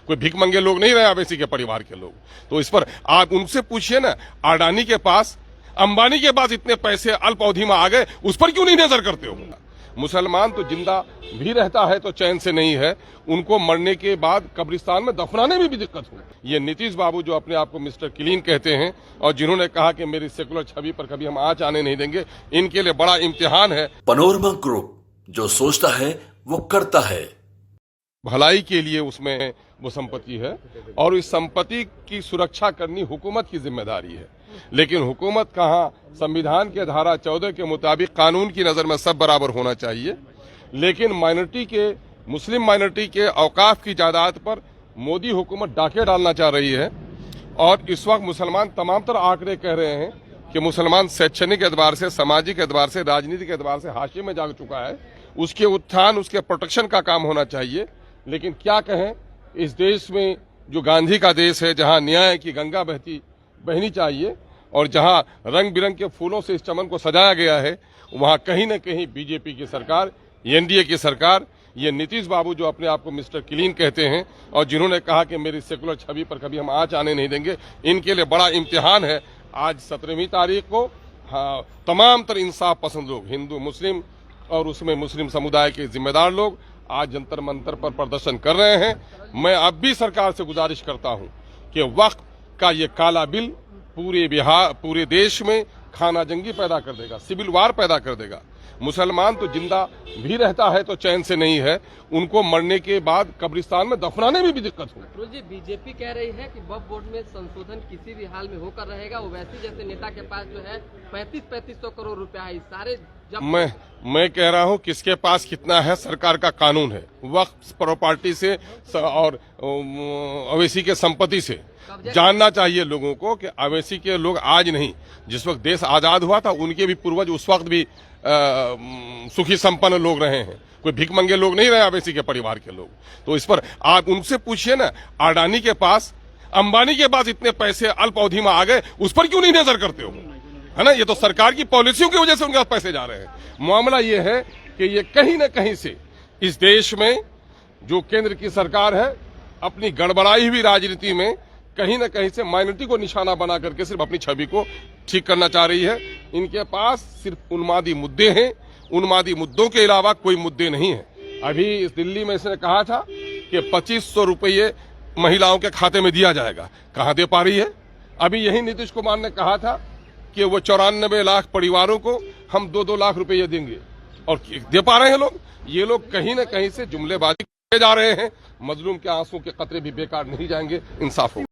कोई भीख मंगे लोग नहीं रहे ओवैसी के परिवार के लोग। तो इस पर आप उनसे पूछिए ना, अडानी के पास, अंबानी के पास इतने पैसे अल्प अवधि में आ गए, उस पर क्यों नहीं नजर करते हो? मुसलमान तो जिंदा भी रहता है तो चैन से नहीं है, उनको मरने के बाद कब्रिस्तान में दफनाने में भी दिक्कत हो। ये नीतीश बाबू जो अपने आप को मिस्टर क्लीन कहते हैं और जिन्होंने कहा कि मेरी सेकुलर छवि पर कभी हम आंच आने नहीं देंगे, इनके लिए बड़ा इम्तिहान है। पनोरमा ग्रुप, जो सोचता है वो करता है। भलाई के लिए उसमें वो संपत्ति है और इस संपत्ति की सुरक्षा करनी हुकूमत की जिम्मेदारी है। लेकिन हुकूमत कहाँ, संविधान के धारा 14 के मुताबिक कानून की नजर में सब बराबर होना चाहिए, लेकिन माइनॉरिटी के, मुस्लिम माइनॉरिटी के औकाफ की जायदाद पर मोदी हुकूमत डाके डालना चाह रही है। और इस वक्त मुसलमान तमाम तरह आंकड़े कह रहे हैं कि मुसलमान शैक्षणिक एतबार से, सामाजिक एतबार से, राजनीतिक एतबार से हाशिए में जा चुका है। उसके उत्थान, उसके प्रोटेक्शन का काम होना चाहिए। लेकिन क्या कहें, इस देश में जो गांधी का देश है, जहां न्याय की गंगा बहनी चाहिए और जहां रंग बिरंग के फूलों से इस चमन को सजाया गया है, वहां कहीं न कहीं बीजेपी की सरकार, एनडीए की सरकार, ये नीतीश बाबू जो अपने आप को मिस्टर क्लीन कहते हैं और जिन्होंने कहा कि मेरी सेकुलर छवि पर कभी हम आंच आने नहीं देंगे, इनके लिए बड़ा इम्तिहान है। आज 17वीं तारीख को तमाम तरह इंसाफ पसंद लोग, हिंदू, मुस्लिम और उसमें मुस्लिम समुदाय के जिम्मेदार लोग आज जंतर मंतर पर प्रदर्शन कर रहे हैं। मैं अब भी सरकार से गुजारिश करता हूं कि वक्त का ये काला बिल पूरे देश में खाना जंगी पैदा कर देगा, सिविल वार पैदा कर देगा। मुसलमान तो जिंदा भी रहता है तो चैन से नहीं है, उनको मरने के बाद कब्रिस्तान में दफनाने में भी दिक्कत हो। अफरोज जी, बीजेपी कह रही है कि वक्फ बोर्ड में संशोधन किसी भी हाल में होकर रहेगा। ओवैसी जैसे नेता के पास जो है 3500 करोड़ रुपया है, सारे मैं कह रहा हूं किसके पास कितना है, सरकार का कानून है। वक्फ प्रॉपर्टी से और ओवैसी के संपत्ति से जानना चाहिए लोगों को कि ओवैसी के लोग आज नहीं, जिस वक्त देश आजाद हुआ था उनके भी पूर्वज उस वक्त भी सुखी संपन्न लोग रहे हैं। कोई भीख मंगे लोग नहीं रहे ओवैसी के परिवार के लोग। तो इस पर आप उनसे पूछिए ना, अडानी के पास, अंबानी के पास इतने पैसे अल्प अवधि में आ गए, उस पर क्यों नहीं नजर करते हो? है ना, ये तो सरकार की पॉलिसियों की वजह से उनके पास पैसे जा रहे हैं। मामला ये है कि ये कहीं न कहीं से इस देश में जो केंद्र की सरकार है, अपनी गड़बड़ाई हुई राजनीति में कहीं न कहीं से माइनॉरिटी को निशाना बना करके सिर्फ अपनी छवि को ठीक करना चाह रही है। इनके पास सिर्फ उन्मादी मुद्दे हैं, उन्मादी मुद्दों के अलावा कोई मुद्दे नहीं है। अभी इस दिल्ली में इसने कहा था कि 2500 रुपये महिलाओं के खाते में दिया जाएगा, कहां दे पा रही है? अभी यही नीतीश कुमार ने कहा था कि वो 94 लाख परिवारों को हम 2-2 लाख रुपये देंगे, और दे पा रहे हैं लोग? ये लोग कहीं न कहीं से जुमलेबाजी किए जा रहे हैं। मजलूम के आंसू के कतरे भी बेकार नहीं जाएंगे, इंसाफ होगा।